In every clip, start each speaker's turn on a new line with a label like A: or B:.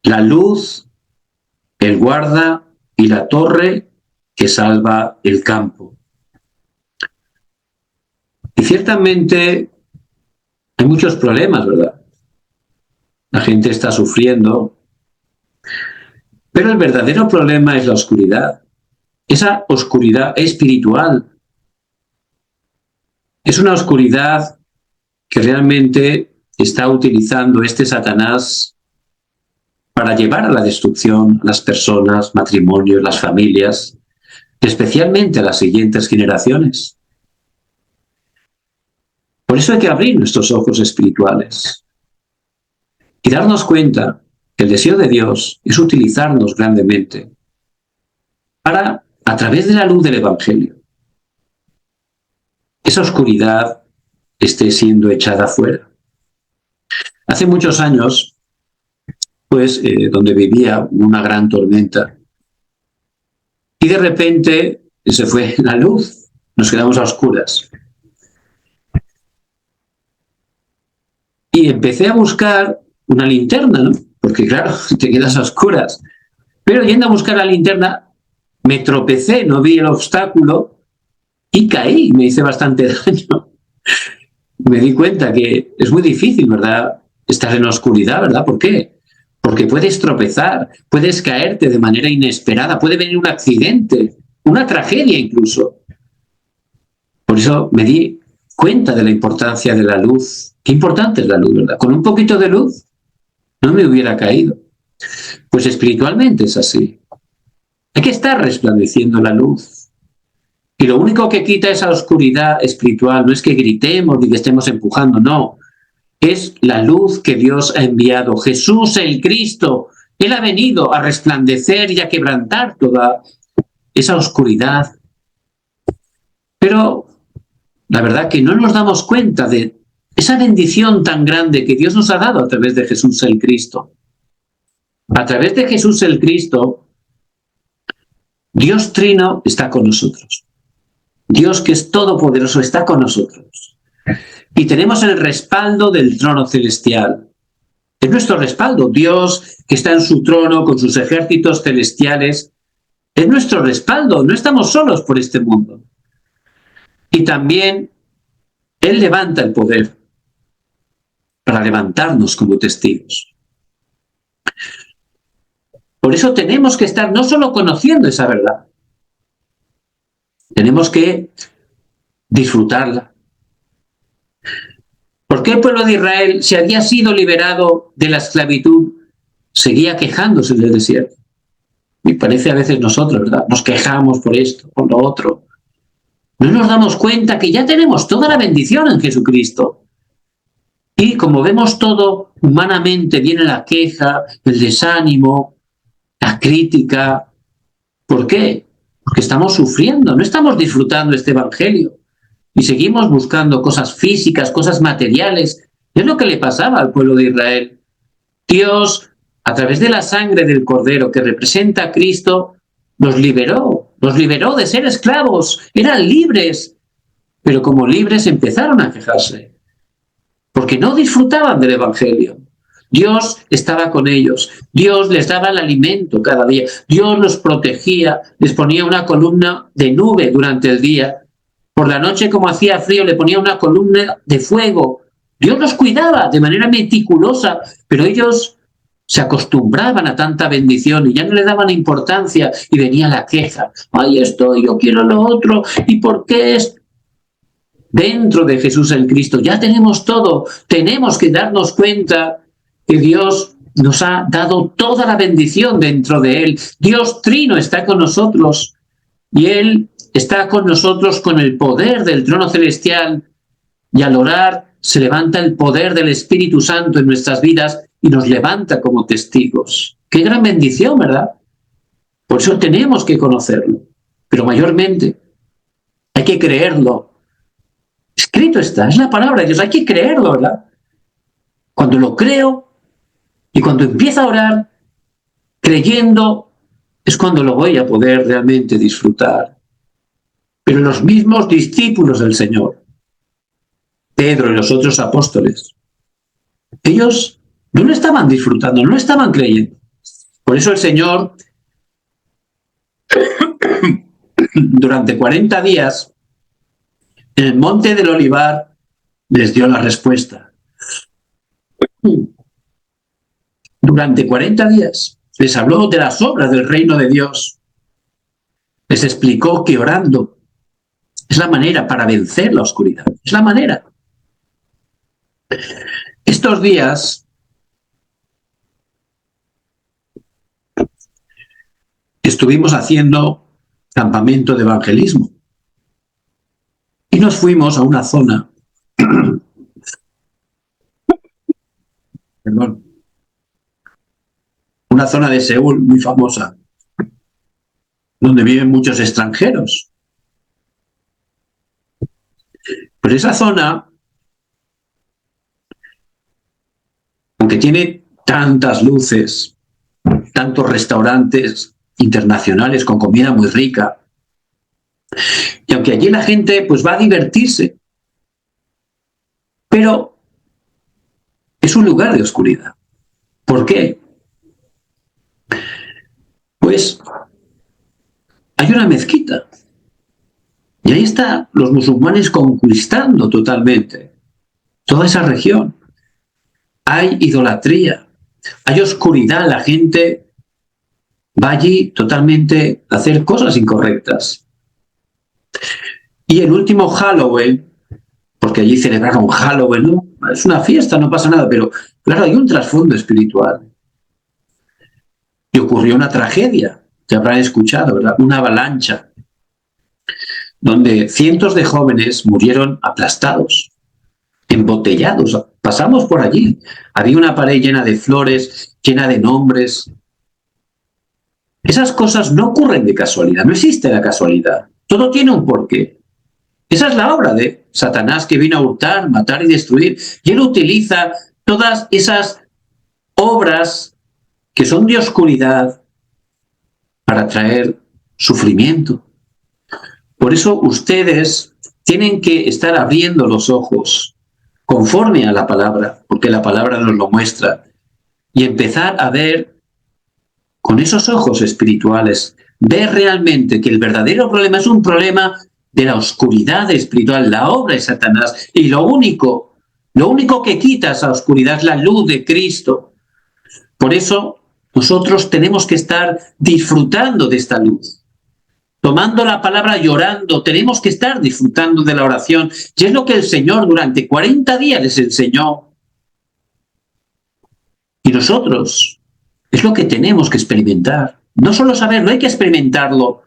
A: la luz, el guarda y la torre que salva el campo. Y ciertamente hay muchos problemas, ¿verdad? La gente está sufriendo, pero el verdadero problema es la oscuridad. Esa oscuridad espiritual es una oscuridad que realmente está utilizando este Satanás para llevar a la destrucción a las personas, matrimonios, las familias, especialmente a las siguientes generaciones. Por eso hay que abrir nuestros ojos espirituales y darnos cuenta que el deseo de Dios es utilizarnos grandemente para, a través de la luz del Evangelio, esa oscuridad esté siendo echada fuera. Hace muchos años, pues, donde vivía una gran tormenta, y de repente se fue la luz, nos quedamos a oscuras. Y empecé a buscar una linterna, ¿no? Porque claro, te quedas a oscuras. Pero yendo a buscar la linterna, me tropecé, no vi el obstáculo y caí, me hice bastante daño. Me di cuenta que es muy difícil, ¿verdad? Estar en la oscuridad, ¿verdad? ¿Por qué? Porque puedes tropezar, puedes caerte de manera inesperada, puede venir un accidente, una tragedia incluso. Por eso me di cuenta de la importancia de la luz. Qué importante es la luz, ¿verdad? Con un poquito de luz no me hubiera caído. Pues espiritualmente es así. Hay que estar resplandeciendo la luz. Y lo único que quita esa oscuridad espiritual no es que gritemos ni que estemos empujando, no. Es la luz que Dios ha enviado. Jesús el Cristo. Él ha venido a resplandecer y a quebrantar toda esa oscuridad. Pero la verdad que no nos damos cuenta de esa bendición tan grande que Dios nos ha dado a través de Jesús el Cristo. A través de Jesús el Cristo, Dios Trino está con nosotros. Dios, que es todopoderoso, está con nosotros. Y tenemos el respaldo del trono celestial. Es nuestro respaldo. Dios, que está en su trono con sus ejércitos celestiales, es nuestro respaldo. No estamos solos por este mundo. Y también Él levanta el poder para levantarnos como testigos. Por eso tenemos que estar no solo conociendo esa verdad, tenemos que disfrutarla. ¿Por qué el pueblo de Israel, si había sido liberado de la esclavitud, seguía quejándose del desierto? Me parece a veces nosotros, ¿verdad? Nos quejamos por esto, por lo otro. No nos damos cuenta que ya tenemos toda la bendición en Jesucristo. Y como vemos todo humanamente, viene la queja, el desánimo, la crítica. ¿Por qué? Porque estamos sufriendo, no estamos disfrutando este evangelio. Y seguimos buscando cosas físicas, cosas materiales. Es lo que le pasaba al pueblo de Israel. Dios, a través de la sangre del Cordero que representa a Cristo, los liberó de ser esclavos, eran libres. Pero como libres empezaron a quejarse, porque no disfrutaban del evangelio. Dios estaba con ellos, Dios les daba el alimento cada día, Dios los protegía, les ponía una columna de nube durante el día. Por la noche, como hacía frío, le ponía una columna de fuego. Dios los cuidaba de manera meticulosa, pero ellos se acostumbraban a tanta bendición y ya no le daban importancia y venía la queja. ¡Ay, esto, yo quiero lo otro! ¿Y por qué es? Dentro de Jesús el Cristo ya tenemos todo. Tenemos que darnos cuenta que Dios nos ha dado toda la bendición dentro de Él. Dios Trino está con nosotros y Él está con nosotros con el poder del trono celestial, y al orar se levanta el poder del Espíritu Santo en nuestras vidas y nos levanta como testigos. ¡Qué gran bendición!, ¿verdad? Por eso tenemos que conocerlo, pero mayormente hay que creerlo. Escrito está, es la palabra de Dios, hay que creerlo, ¿verdad? Cuando lo creo y cuando empiezo a orar creyendo, es cuando lo voy a poder realmente disfrutar. Pero los mismos discípulos del Señor, Pedro y los otros apóstoles, ellos no lo estaban disfrutando, no lo estaban creyendo. Por eso el Señor, durante 40 días, en el monte del Olivar, les dio la respuesta. Durante 40 días les habló de las obras del reino de Dios. Les explicó que orando es la manera para vencer la oscuridad. Es la manera. Estos días estuvimos haciendo campamento de evangelismo y nos fuimos a una zona una zona de Seúl muy famosa, donde viven muchos extranjeros. Pues esa zona, aunque tiene tantas luces, tantos restaurantes internacionales con comida muy rica, y aunque allí la gente pues va a divertirse, pero es un lugar de oscuridad. ¿Por qué? Pues hay una mezquita y ahí están los musulmanes conquistando totalmente toda esa región. Hay idolatría, hay oscuridad, la gente va allí totalmente a hacer cosas incorrectas. Y el último Halloween, porque allí celebraron Halloween, ¿no? Es una fiesta, no pasa nada, pero claro, hay un trasfondo espiritual. Y ocurrió una tragedia, que habrán escuchado, ¿verdad? Una avalancha, donde cientos de jóvenes murieron aplastados, embotellados. Pasamos por allí. Había una pared llena de flores, llena de nombres. Esas cosas no ocurren de casualidad, no existe la casualidad. Todo tiene un porqué. Esa es la obra de Satanás, que vino a hurtar, matar y destruir. Y él utiliza todas esas obras que son de oscuridad para traer sufrimiento. Por eso ustedes tienen que estar abriendo los ojos conforme a la palabra, porque la palabra nos lo muestra, y empezar a ver con esos ojos espirituales, ver realmente que el verdadero problema es un problema de la oscuridad espiritual, la obra de Satanás, y lo único que quita esa oscuridad es la luz de Cristo. Por eso nosotros tenemos que estar disfrutando de esta luz, tomando la palabra, llorando. Tenemos que estar disfrutando de la oración, y es lo que el Señor durante 40 días les enseñó. Y nosotros es lo que tenemos que experimentar. No solo saberlo, hay que experimentarlo.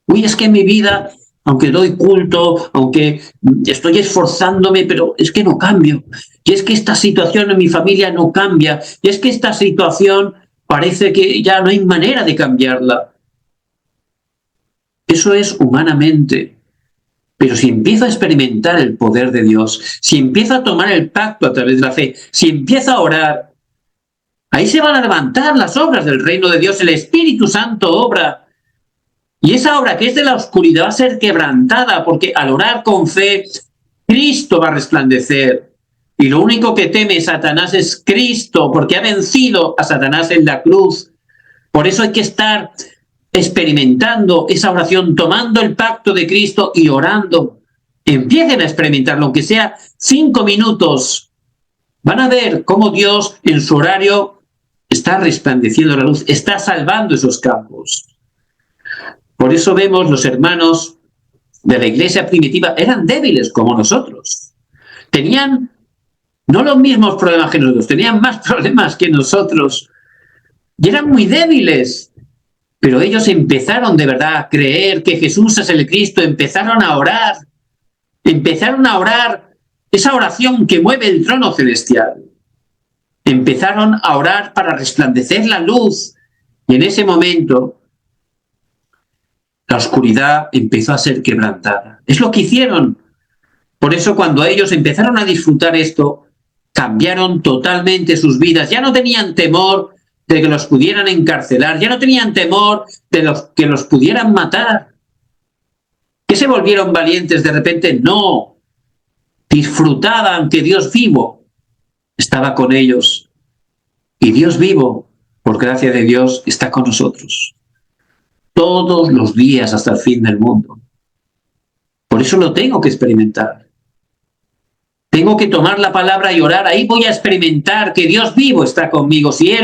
A: Uy, es que en mi vida, aunque doy culto, aunque estoy esforzándome, pero es que no cambio. Y es que esta situación en mi familia no cambia. Y es que esta situación parece que ya no hay manera de cambiarla. Eso es humanamente. Pero si empiezo a experimentar el poder de Dios, si empiezo a tomar el pacto a través de la fe, si empiezo a orar, ahí se van a levantar las obras del reino de Dios. El Espíritu Santo obra. Y esa obra que es de la oscuridad va a ser quebrantada, porque al orar con fe, Cristo va a resplandecer. Y lo único que teme Satanás es Cristo, porque ha vencido a Satanás en la cruz. Por eso hay que estar experimentando esa oración, tomando el pacto de Cristo y orando. Empiecen a experimentarlo, aunque sea 5 minutos. Van a ver cómo Dios en su horario está resplandeciendo la luz, está salvando esos campos. Por eso vemos los hermanos de la iglesia primitiva eran débiles como nosotros. Tenían no los mismos problemas que nosotros, tenían más problemas que nosotros. Y eran muy débiles. Pero ellos empezaron de verdad a creer que Jesús es el Cristo, empezaron a orar esa oración que mueve el trono celestial. Empezaron a orar para resplandecer la luz. Y en ese momento la oscuridad empezó a ser quebrantada. Es lo que hicieron. Por eso cuando ellos empezaron a disfrutar esto, cambiaron totalmente sus vidas. Ya no tenían temor de que los pudieran encarcelar, ya no tenían temor de que los pudieran matar. ¿Que se volvieron valientes de repente? No. Disfrutaban que Dios vivo estaba con ellos. Y Dios vivo por gracia de Dios, está con nosotros todos los días hasta el fin del mundo. Por eso lo tengo que experimentar. Tengo que tomar la palabra y orar. Ahí voy a experimentar que Dios vivo está conmigo. Si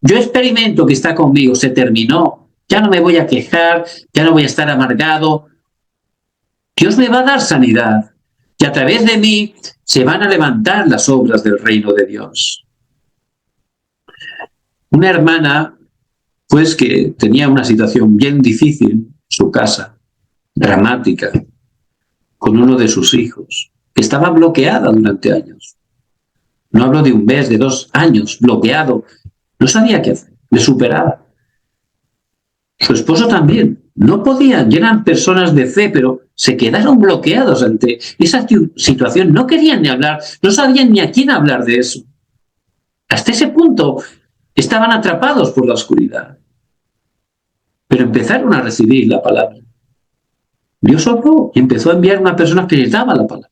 A: yo experimento que está conmigo, se terminó. Ya no me voy a quejar, ya no voy a estar amargado. Dios me va a dar sanidad. Y a través de mí se van a levantar las obras del reino de Dios. Una hermana, pues, que tenía una situación bien difícil en su casa, dramática, con uno de sus hijos, que estaba bloqueada durante años. No hablo de un mes, de 2 años, bloqueado. No sabía qué hacer, le superaba. Su esposo también. No podían, eran personas de fe, pero se quedaron bloqueados ante esa situación. No querían ni hablar, no sabían ni a quién hablar de eso. Hasta ese punto estaban atrapados por la oscuridad. Pero empezaron a recibir la palabra. Dios obró y empezó a enviar a una persona que les daba la palabra.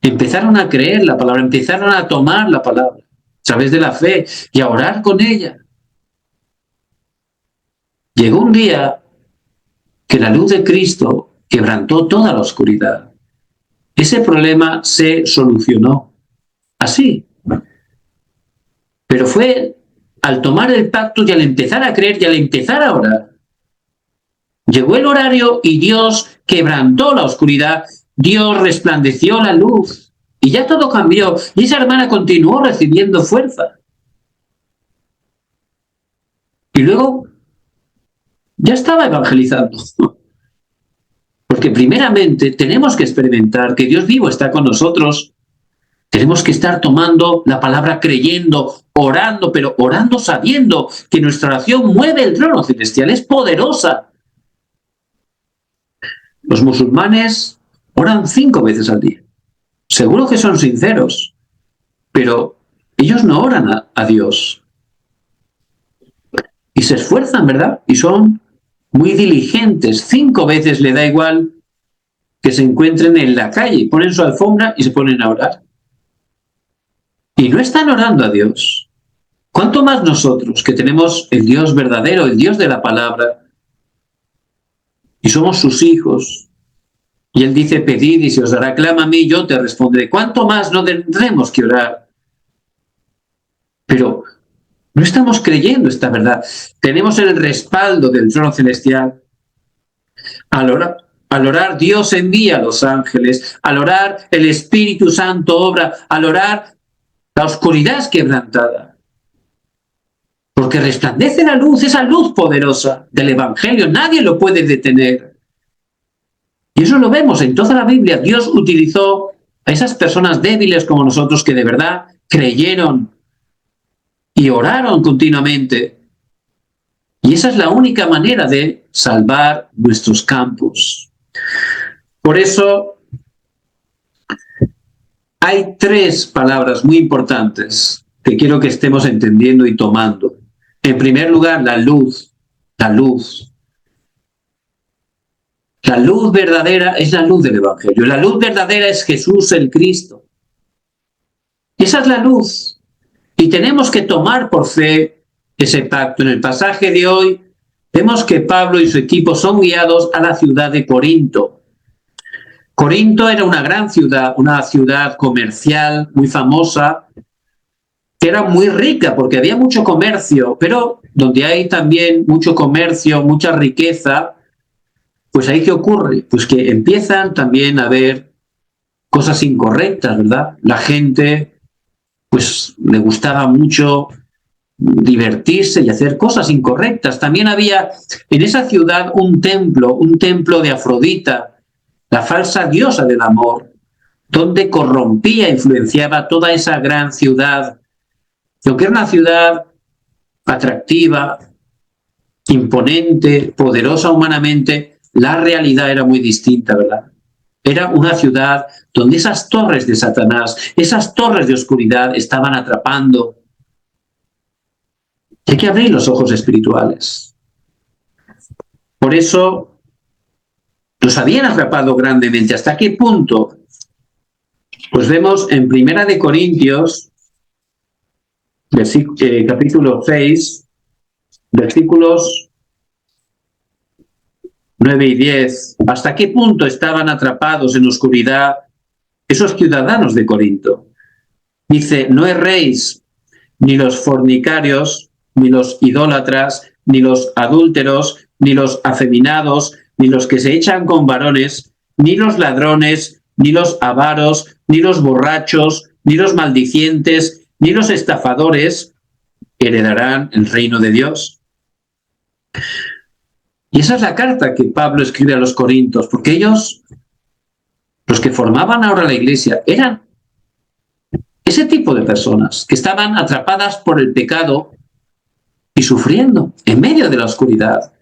A: Empezaron a creer la palabra, empezaron a tomar la palabra a través de la fe y a orar con ella. Llegó un día que la luz de Cristo quebrantó toda la oscuridad. Ese problema se solucionó así. Pero fue al tomar el pacto y al empezar a creer y al empezar a orar. Llegó el horario y Dios quebrantó la oscuridad, Dios resplandeció la luz y ya todo cambió. Y esa hermana continuó recibiendo fuerza. Y luego ya estaba evangelizando. Porque primeramente tenemos que experimentar que Dios vivo está con nosotros. Tenemos que estar tomando la palabra, creyendo, orando, pero orando sabiendo que nuestra oración mueve el trono celestial, es poderosa. Los musulmanes oran 5 veces al día. Seguro que son sinceros, pero ellos no oran a Dios. Y se esfuerzan, ¿verdad? Y son muy diligentes. 5 veces le da igual que se encuentren en la calle, ponen su alfombra y se ponen a orar. Y no están orando a Dios. ¿Cuánto más nosotros, que tenemos el Dios verdadero, el Dios de la palabra, y somos sus hijos? Y Él dice, pedid y se os dará, clama a mí, yo te responderé. ¿Cuánto más no tendremos que orar? Pero no estamos creyendo esta verdad. Tenemos el respaldo del trono celestial. Al orar, Dios envía a los ángeles. Al orar, el Espíritu Santo obra. Al orar, la oscuridad es quebrantada. Porque resplandece la luz, esa luz poderosa del Evangelio. Nadie lo puede detener. Y eso lo vemos en toda la Biblia. Dios utilizó a esas personas débiles como nosotros que de verdad creyeron y oraron continuamente. Y esa es la única manera de salvar nuestros campos. Por eso hay 3 palabras muy importantes que quiero que estemos entendiendo y tomando. En primer lugar, la luz. La luz. La luz verdadera es la luz del Evangelio. La luz verdadera es Jesús el Cristo. Esa es la luz. Y tenemos que tomar por fe ese pacto. En el pasaje de hoy vemos que Pablo y su equipo son guiados a la ciudad de Corinto. Corinto era una gran ciudad, una ciudad comercial muy famosa, que era muy rica porque había mucho comercio, pero donde hay también mucho comercio, mucha riqueza, pues ahí ¿qué ocurre? Pues que empiezan también a haber cosas incorrectas, ¿verdad? La gente pues le gustaba mucho divertirse y hacer cosas incorrectas. También había en esa ciudad un templo de Afrodita, la falsa diosa del amor, donde corrompía e influenciaba toda esa gran ciudad. Lo que era una ciudad atractiva, imponente, poderosa humanamente, la realidad era muy distinta, ¿verdad? Era una ciudad donde esas torres de Satanás, esas torres de oscuridad estaban atrapando. Hay que abrir los ojos espirituales. Por eso los habían atrapado grandemente. ¿Hasta qué punto? Pues vemos en 1 Corintios, capítulo 6, versículos 9 y 10. ¿Hasta qué punto estaban atrapados en oscuridad esos ciudadanos de Corinto? Dice, no erréis, ni los fornicarios, ni los idólatras, ni los adúlteros, ni los afeminados, ni los que se echan con varones, ni los ladrones, ni los avaros, ni los borrachos, ni los maldicientes, ni los estafadores heredarán el reino de Dios. Y esa es la carta que Pablo escribe a los corintios, porque ellos, los que formaban ahora la iglesia, eran ese tipo de personas que estaban atrapadas por el pecado y sufriendo en medio de la oscuridad.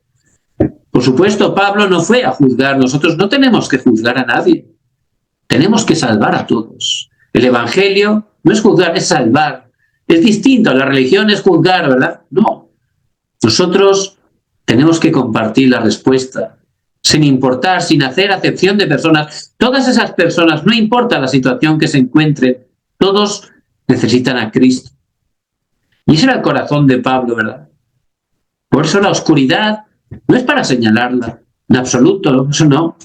A: Por supuesto, Pablo no fue a juzgar. Nosotros no tenemos que juzgar a nadie. Tenemos que salvar a todos. El evangelio no es juzgar, es salvar. Es distinto. La religión es juzgar, ¿verdad? No. Nosotros tenemos que compartir la respuesta, sin importar, sin hacer acepción de personas. Todas esas personas, no importa la situación que se encuentren, todos necesitan a Cristo. Y ese era el corazón de Pablo, ¿verdad? Por eso la oscuridad no es para señalarla, en absoluto, eso no.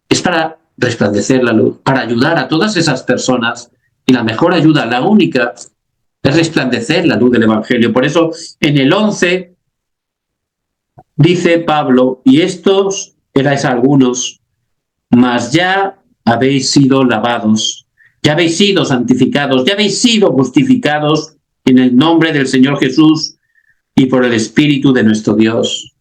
A: Es para resplandecer la luz, para ayudar a todas esas personas. Y la mejor ayuda, la única, es resplandecer la luz del Evangelio. Por eso en el 11 dice Pablo, y estos erais algunos, mas ya habéis sido lavados, ya habéis sido santificados, ya habéis sido justificados en el nombre del Señor Jesús y por el Espíritu de nuestro Dios.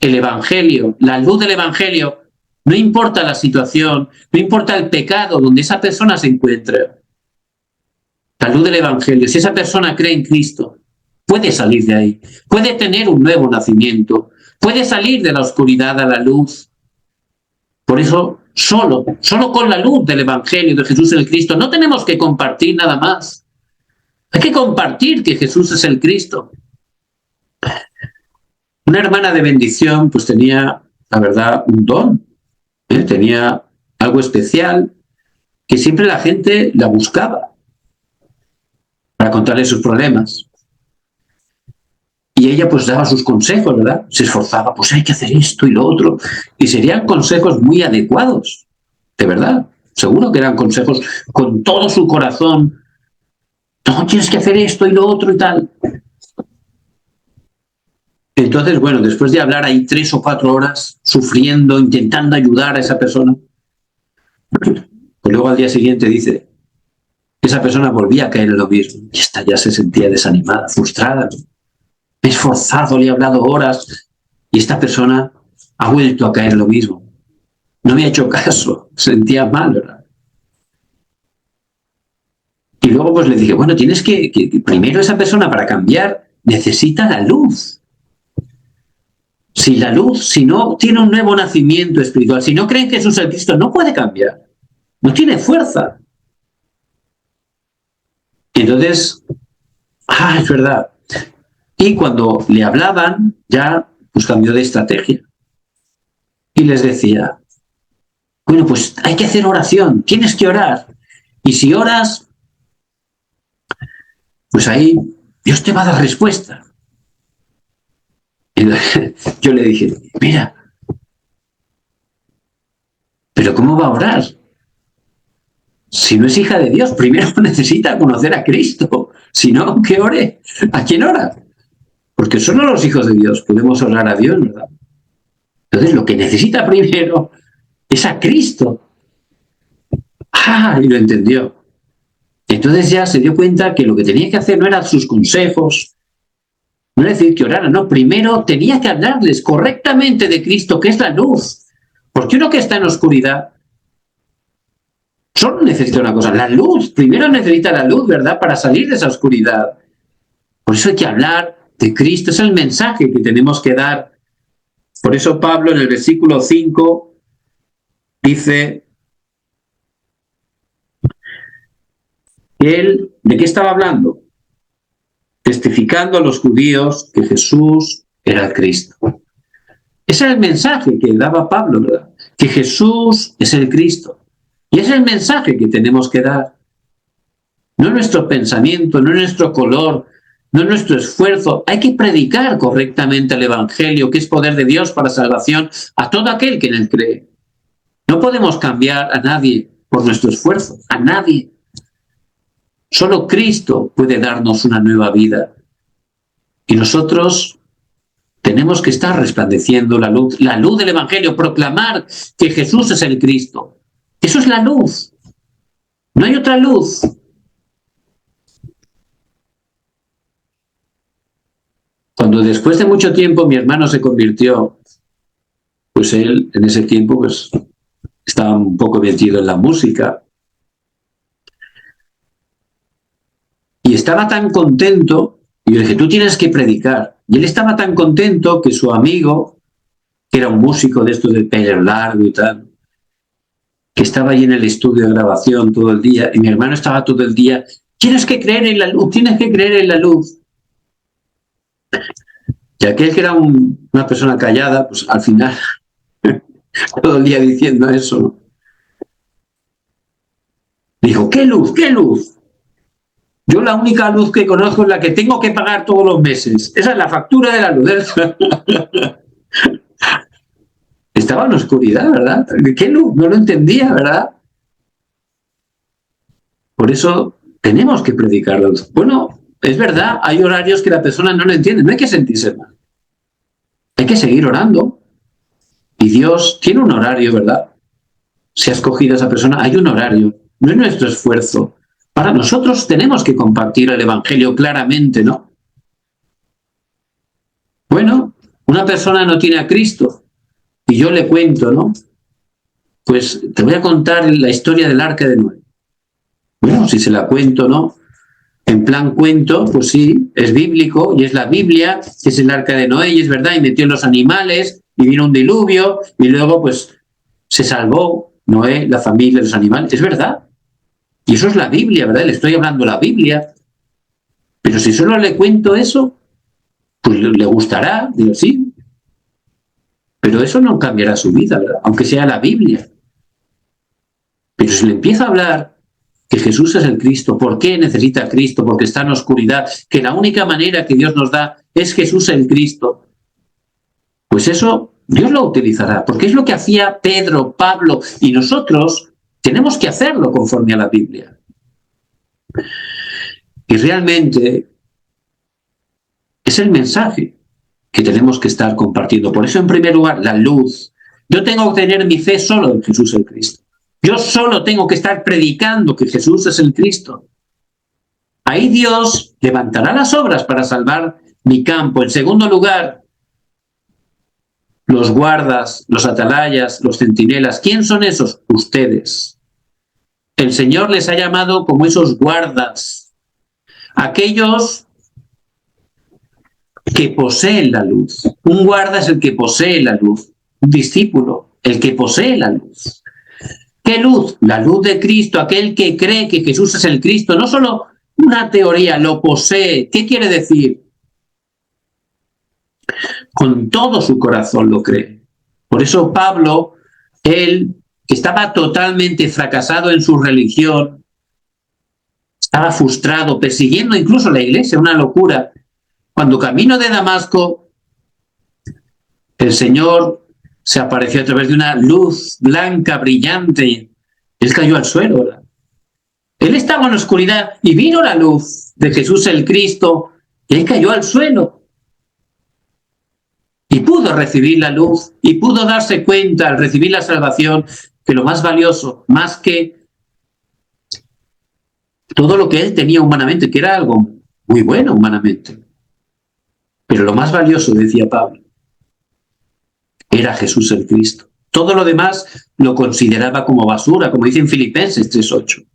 A: El Evangelio, la luz del Evangelio, no importa la situación, no importa el pecado donde esa persona se encuentre. La luz del Evangelio, si esa persona cree en Cristo, puede salir de ahí, puede tener un nuevo nacimiento, puede salir de la oscuridad a la luz. Por eso, solo con la luz del Evangelio de Jesús el Cristo, no tenemos que compartir nada más. Hay que compartir que Jesús es el Cristo. Una hermana de bendición, pues tenía, la verdad, un don, tenía algo especial, que siempre la gente la buscaba para contarle sus problemas. Y ella pues daba sus consejos, ¿verdad? Se esforzaba, pues hay que hacer esto y lo otro. Y serían consejos muy adecuados, de verdad. Seguro que eran consejos con todo su corazón. No, tienes que hacer esto y lo otro y tal. Entonces, bueno, después de hablar ahí 3 o 4 horas, sufriendo, intentando ayudar a esa persona, pues luego al día siguiente dice, esa persona volvía a caer en lo mismo. Y esta ya se sentía desanimada, frustrada. Me he esforzado, le he hablado horas, y esta persona ha vuelto a caer en lo mismo. No me ha hecho caso, se sentía mal, ¿verdad? Y luego pues le dije, bueno, tienes que primero esa persona para cambiar necesita la luz. Si la luz, si no tiene un nuevo nacimiento espiritual, si no cree en Jesús el Cristo, no puede cambiar. No tiene fuerza. Y entonces, es verdad. Y cuando le hablaban, ya pues cambió de estrategia. Y les decía, bueno, pues hay que hacer oración, tienes que orar. Y si oras, pues ahí Dios te va a dar respuesta. Y yo le dije, mira, ¿pero cómo va a orar? Si no es hija de Dios, primero necesita conocer a Cristo. Si no, ¿qué ore? ¿A quién ora? Porque solo los hijos de Dios podemos orar a Dios, ¿verdad? Entonces lo que necesita primero es a Cristo. Y lo entendió. Entonces ya se dio cuenta que lo que tenía que hacer no eran sus consejos, no era decir que oraran, no, primero tenía que hablarles correctamente de Cristo, que es la luz. Porque uno que está en oscuridad solo necesita una cosa, la luz. Primero necesita la luz, ¿verdad? Para salir de esa oscuridad. Por eso hay que hablar de Cristo, es el mensaje que tenemos que dar. Por eso Pablo en el versículo 5 dice que él, ¿de qué estaba hablando? Testificando a los judíos que Jesús era el Cristo. Ese era el mensaje que daba Pablo, ¿verdad? Que Jesús es el Cristo. Y ese es el mensaje que tenemos que dar. no es nuestro pensamiento, no es nuestro color, no es nuestro esfuerzo. Hay que predicar correctamente el Evangelio, que es poder de Dios para salvación a todo aquel que en él cree. No podemos cambiar a nadie por nuestro esfuerzo, a nadie. Solo Cristo puede darnos una nueva vida. Y nosotros tenemos que estar resplandeciendo la luz del Evangelio, proclamar que Jesús es el Cristo. Eso es la luz. No hay otra luz. Cuando después de mucho tiempo mi hermano se convirtió, pues él en ese tiempo pues estaba un poco metido en la música. Y estaba tan contento, y yo dije, tú tienes que predicar. Y él estaba tan contento que su amigo, que era un músico de estos de pelo largo y tal, que estaba ahí en el estudio de grabación todo el día, y mi hermano estaba todo el día, tienes que creer en la luz, tienes que creer en la luz. Y aquel que era una persona callada, pues al final, todo el día diciendo eso, ¿no? Dijo, ¿qué luz? ¿Qué luz? Yo la única luz que conozco es la que tengo que pagar todos los meses. Esa es la factura de la luz. Estaba en la oscuridad, ¿verdad? ¿Qué luz? No lo entendía, ¿verdad? Por eso tenemos que predicar la luz. Bueno, es verdad, hay horarios que la persona no lo entiende. No hay que sentirse mal. Hay que seguir orando. Y Dios tiene un horario, ¿verdad? Si ha escogido a esa persona, hay un horario. No es nuestro esfuerzo. Para nosotros tenemos que compartir el Evangelio claramente, ¿no? Bueno, una persona no tiene a Cristo y yo le cuento, ¿no? Pues te voy a contar la historia del Arca de Noé. Bueno, si se la cuento, ¿no? En plan cuento, pues sí, es bíblico y es la Biblia, es el Arca de Noé y es verdad, y metió los animales y vino un diluvio y luego pues se salvó Noé, la familia, los animales. Es verdad. Y eso es la Biblia, ¿verdad? Le estoy hablando de la Biblia. Pero si solo le cuento eso, pues le gustará, digo, sí. Pero eso no cambiará su vida, ¿verdad? Aunque sea la Biblia. Pero si le empiezo a hablar que Jesús es el Cristo, ¿por qué necesita a Cristo? Porque está en oscuridad, que la única manera que Dios nos da es Jesús el Cristo. Pues eso Dios lo utilizará, porque es lo que hacía Pedro, Pablo, y nosotros tenemos que hacerlo conforme a la Biblia. Y realmente es el mensaje que tenemos que estar compartiendo. Por eso, en primer lugar, la luz. Yo tengo que tener mi fe solo en Jesús el Cristo. Yo solo tengo que estar predicando que Jesús es el Cristo. Ahí Dios levantará las obras para salvar mi campo. En segundo lugar, los guardas, los atalayas, los centinelas. ¿Quién son esos? Ustedes. El Señor les ha llamado como esos guardas, aquellos que poseen la luz. Un guarda es el que posee la luz, un discípulo, el que posee la luz. ¿Qué luz? La luz de Cristo, aquel que cree que Jesús es el Cristo, no solo una teoría, lo posee. ¿Qué quiere decir? Con todo su corazón lo cree. Por eso Pablo, él estaba totalmente fracasado en su religión, estaba frustrado, persiguiendo incluso la iglesia, una locura. Cuando camino de Damasco, el Señor se apareció a través de una luz blanca, brillante. Él cayó al suelo, ¿verdad? Él estaba en la oscuridad y vino la luz de Jesús el Cristo y él cayó al suelo. Y pudo recibir la luz y pudo darse cuenta al recibir la salvación que lo más valioso, más que todo lo que él tenía humanamente, que era algo muy bueno humanamente, pero lo más valioso, decía Pablo, era Jesús el Cristo. Todo lo demás lo consideraba como basura, como dice en Filipenses 3:8.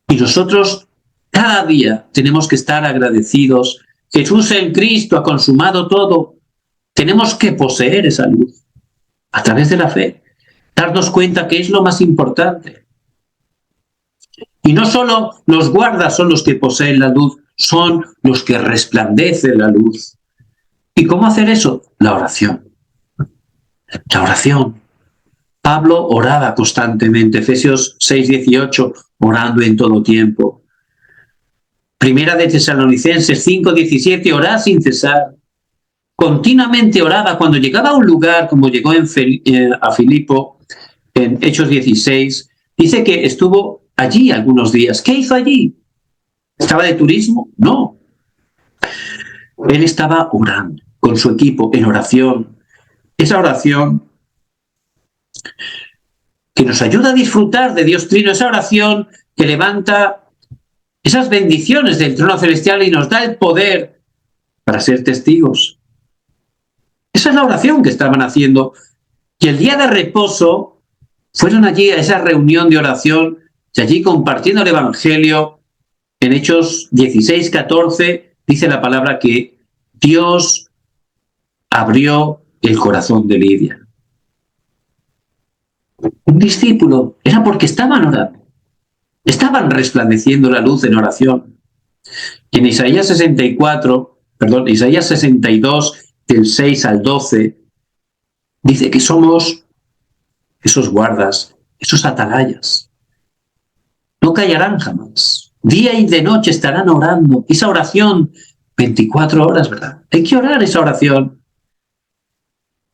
A: Y nosotros cada día tenemos que estar agradecidos. Jesús el Cristo ha consumado todo. Tenemos que poseer esa luz a través de la fe, darnos cuenta que es lo más importante. Y no solo los guardas son los que poseen la luz, son los que resplandece la luz. ¿Y cómo hacer eso? La oración. La oración. Pablo oraba constantemente. Efesios 6:18. orando en todo tiempo. Primera de Tesalonicenses 5:17, orad sin cesar. Continuamente oraba cuando llegaba a un lugar, como llegó a Filipo, en Hechos 16, dice que estuvo allí algunos días. ¿Qué hizo allí? ¿Estaba de turismo? No. Él estaba orando con su equipo en oración. Esa oración que nos ayuda a disfrutar de Dios Trino, esa oración que levanta esas bendiciones del trono celestial y nos da el poder para ser testigos. Esa es la oración que estaban haciendo. Y el día de reposo fueron allí a esa reunión de oración y allí compartiendo el Evangelio. En Hechos 16:14 dice la palabra que Dios abrió el corazón de Lidia. Un discípulo, era porque estaban orando, estaban resplandeciendo la luz en oración. Y en Isaías 62, del 6 al 12, dice que somos esos guardas, esos atalayas. No callarán jamás. Día y de noche estarán orando. Esa oración, 24 horas, ¿verdad? Hay que orar esa oración.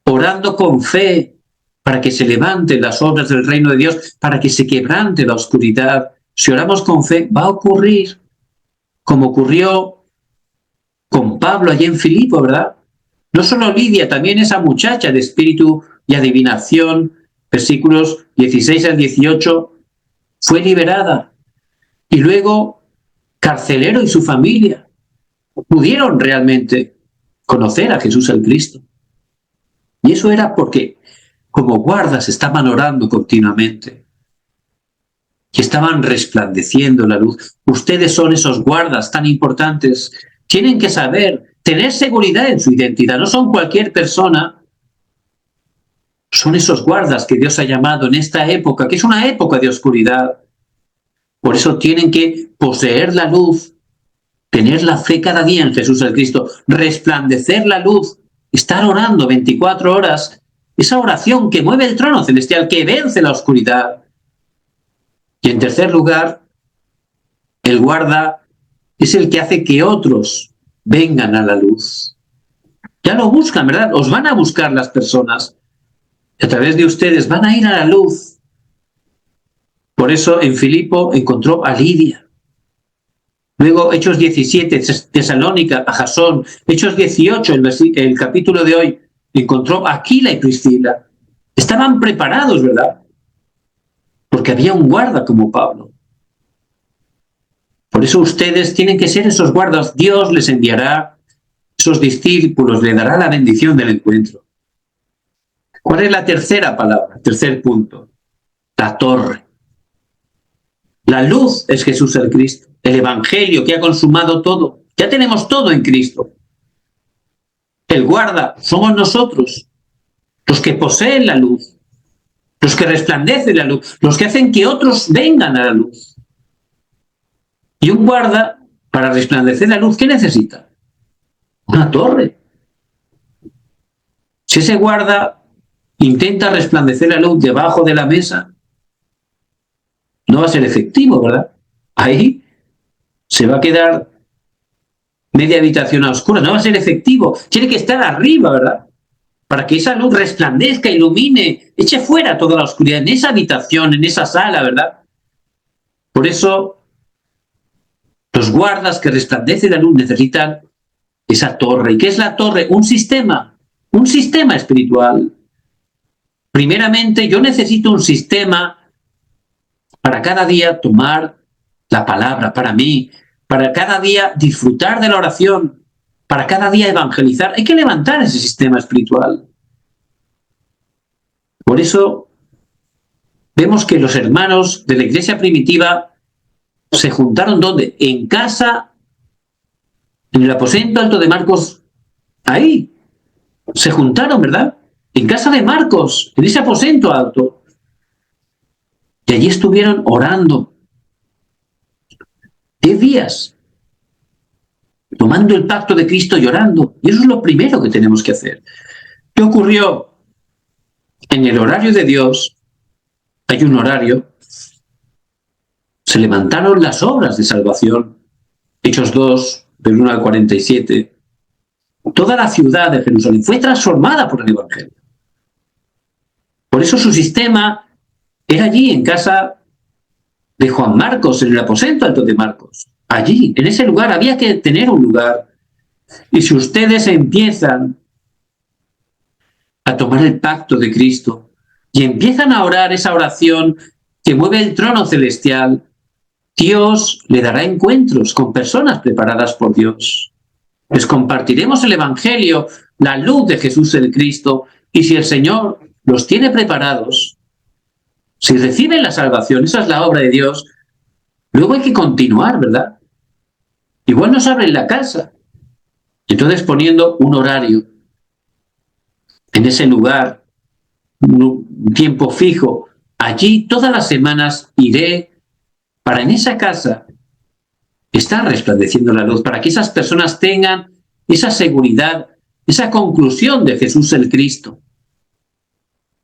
A: Orando con fe para que se levanten las obras del reino de Dios, para que se quebrante la oscuridad. Si oramos con fe, va a ocurrir como ocurrió con Pablo allí en Filipo, ¿verdad? No solo Lidia, también esa muchacha de espíritu y adivinación, versículos 16 al 18, fue liberada. Y luego, carcelero y su familia pudieron realmente conocer a Jesús el Cristo. Y eso era porque como guardas estaban orando continuamente y estaban resplandeciendo la luz. Ustedes son esos guardas tan importantes. Tienen que saber, tener seguridad en su identidad. No son cualquier persona. Son esos guardas que Dios ha llamado en esta época, que es una época de oscuridad. Por eso tienen que poseer la luz, tener la fe cada día en Jesús el Cristo, resplandecer la luz, estar orando 24 horas, esa oración que mueve el trono celestial, que vence la oscuridad. Y en tercer lugar, el guarda es el que hace que otros vengan a la luz. Ya lo buscan, ¿verdad? Os van a buscar las personas. A través de ustedes van a ir a la luz. Por eso en Filipo encontró a Lidia. Luego Hechos 17, Tesalónica, a Jasón. Hechos 18, el capítulo de hoy, encontró a Aquila y Priscila. Estaban preparados, ¿verdad? Porque había un guarda como Pablo. Por eso ustedes tienen que ser esos guardas. Dios les enviará esos discípulos, le dará la bendición del encuentro. ¿Cuál es la tercera palabra? Tercer punto. La torre. La luz es Jesús el Cristo, el Evangelio que ha consumado todo. Ya tenemos todo en Cristo. El guarda somos nosotros, los que poseen la luz, los que resplandecen la luz, los que hacen que otros vengan a la luz. Y un guarda, para resplandecer la luz, ¿qué necesita? Una torre. Si ese guarda intenta resplandecer la luz debajo de la mesa, no va a ser efectivo, ¿verdad? Ahí se va a quedar media habitación a oscuras, no va a ser efectivo. Tiene que estar arriba, ¿verdad? Para que esa luz resplandezca, ilumine, eche fuera toda la oscuridad en esa habitación, en esa sala, ¿verdad? Por eso, los guardas que resplandecen la luz necesitan esa torre. ¿Y qué es la torre? Un sistema espiritual. Primeramente, yo necesito un sistema para cada día tomar la palabra para mí, para cada día disfrutar de la oración, para cada día evangelizar. Hay que levantar ese sistema espiritual. Por eso vemos que los hermanos de la iglesia primitiva se juntaron ¿dónde? En casa, en el aposento alto de Marcos, ahí. Se juntaron, ¿verdad? En casa de Marcos, en ese aposento alto. Y allí estuvieron orando 10 días, tomando el pacto de Cristo y orando. Y eso es lo primero que tenemos que hacer. ¿Qué ocurrió? En el horario de Dios hay un horario se levantaron las obras de salvación. Hechos 2, del 1 al 47. Toda la ciudad de Jerusalén fue transformada por el Evangelio. Por eso su sistema era allí, en casa de Juan Marcos, en el aposento alto de Marcos. Allí, en ese lugar, había que tener un lugar. Y si ustedes empiezan a tomar el pacto de Cristo y empiezan a orar esa oración que mueve el trono celestial, Dios le dará encuentros con personas preparadas por Dios. Les compartiremos el Evangelio, la luz de Jesús el Cristo, y si el Señor los tiene preparados, si reciben la salvación, esa es la obra de Dios, luego hay que continuar, ¿verdad? Igual nos abren la casa. Entonces, poniendo un horario en ese lugar, un tiempo fijo, allí todas las semanas iré para en esa casa estar resplandeciendo la luz, para que esas personas tengan esa seguridad, esa conclusión de Jesús el Cristo.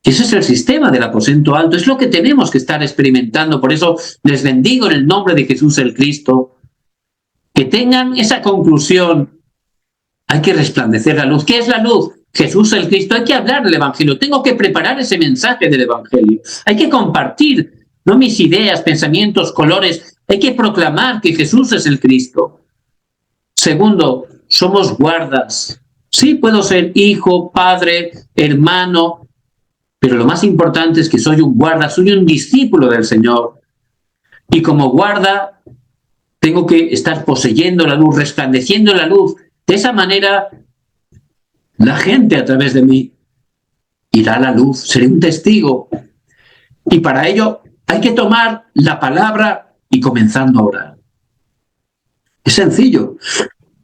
A: Ese es el sistema del aposento alto, es lo que tenemos que estar experimentando. Por eso les bendigo en el nombre de Jesús el Cristo, que tengan esa conclusión. Hay que resplandecer la luz. ¿Qué es la luz? Jesús el Cristo. Hay que hablar del Evangelio. Tengo que preparar ese mensaje del Evangelio. Hay que compartir, no mis ideas, pensamientos, colores. Hay que proclamar que Jesús es el Cristo. Segundo, somos guardas. Sí, puedo ser hijo, padre, hermano, pero lo más importante es que soy un guarda, soy un discípulo del Señor. Y como guarda, tengo que estar poseyendo la luz, resplandeciendo la luz. De esa manera, la gente a través de mí irá a la luz, seré un testigo. Y para ello hay que tomar la palabra y comenzando a orar. Es sencillo.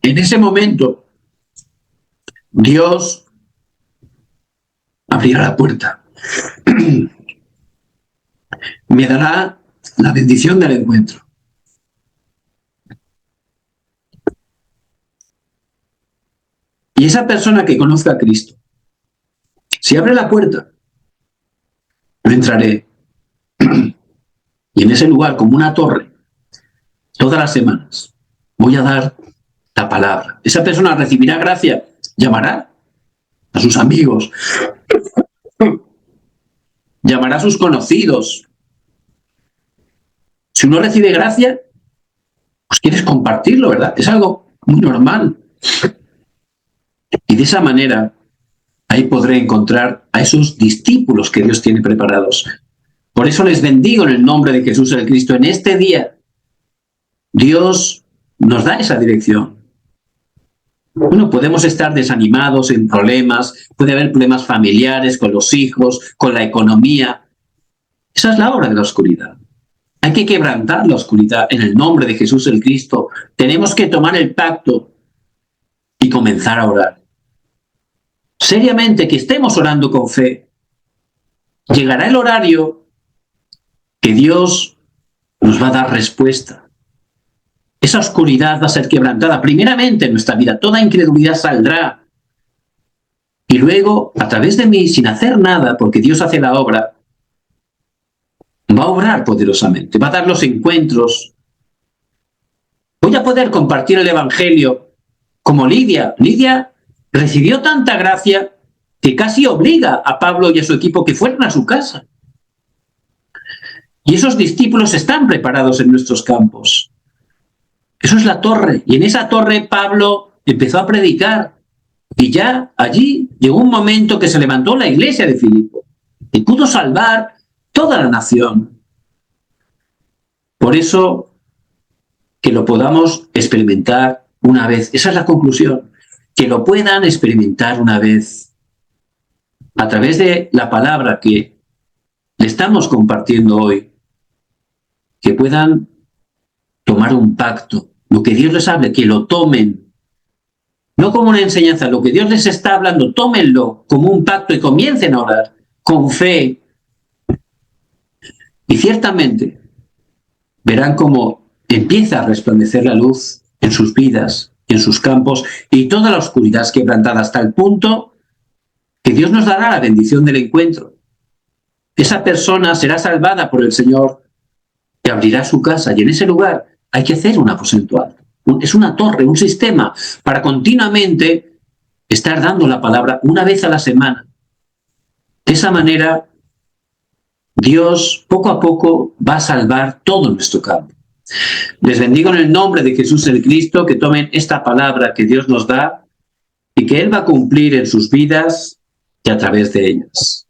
A: En ese momento, Dios abrirá la puerta. Me dará la bendición del encuentro. Y esa persona que conozca a Cristo, si abre la puerta, yo entraré. Y en ese lugar, como una torre, todas las semanas, voy a dar la palabra. Esa persona recibirá gracia, llamará a sus amigos, llamará a sus conocidos. Si uno recibe gracia, pues quieres compartirlo, ¿verdad? Es algo muy normal. Y de esa manera, ahí podré encontrar a esos discípulos que Dios tiene preparados. Por eso les bendigo en el nombre de Jesús el Cristo. En este día, Dios nos da esa dirección. Bueno, podemos estar desanimados en problemas, puede haber problemas familiares con los hijos, con la economía. Esa es la obra de la oscuridad. Hay que quebrantar la oscuridad en el nombre de Jesús el Cristo. Tenemos que tomar el pacto y comenzar a orar. Seriamente, que estemos orando con fe. Llegará el horario que Dios nos va a dar respuesta. Esa oscuridad va a ser quebrantada primeramente en nuestra vida. Toda incredulidad saldrá. Y luego, a través de mí, sin hacer nada, porque Dios hace la obra, va a obrar poderosamente, va a dar los encuentros. Voy a poder compartir el Evangelio como Lidia. Lidia recibió tanta gracia que casi obliga a Pablo y a su equipo que fueran a su casa. Y esos discípulos están preparados en nuestros campos. Eso es la torre. Y en esa torre Pablo empezó a predicar. Y ya allí llegó un momento que se levantó la iglesia de Filipo y pudo salvar toda la nación. Por eso, que lo podamos experimentar una vez. Esa es la conclusión. Que lo puedan experimentar una vez. A través de la palabra que le estamos compartiendo hoy. Que puedan tomar un pacto. Lo que Dios les hable, que lo tomen. No como una enseñanza, lo que Dios les está hablando, tómenlo como un pacto y comiencen a orar con fe. Y ciertamente verán cómo empieza a resplandecer la luz en sus vidas, en sus campos, y toda la oscuridad es quebrantada hasta el punto que Dios nos dará la bendición del encuentro. Esa persona será salvada por el Señor. que abrirá su casa, y en ese lugar hay que hacer un aposento alto. Es una torre, un sistema para continuamente estar dando la palabra una vez a la semana. De esa manera, Dios poco a poco va a salvar todo nuestro campo. Les bendigo en el nombre de Jesús el Cristo, que tomen esta palabra que Dios nos da y que Él va a cumplir en sus vidas y a través de ellas.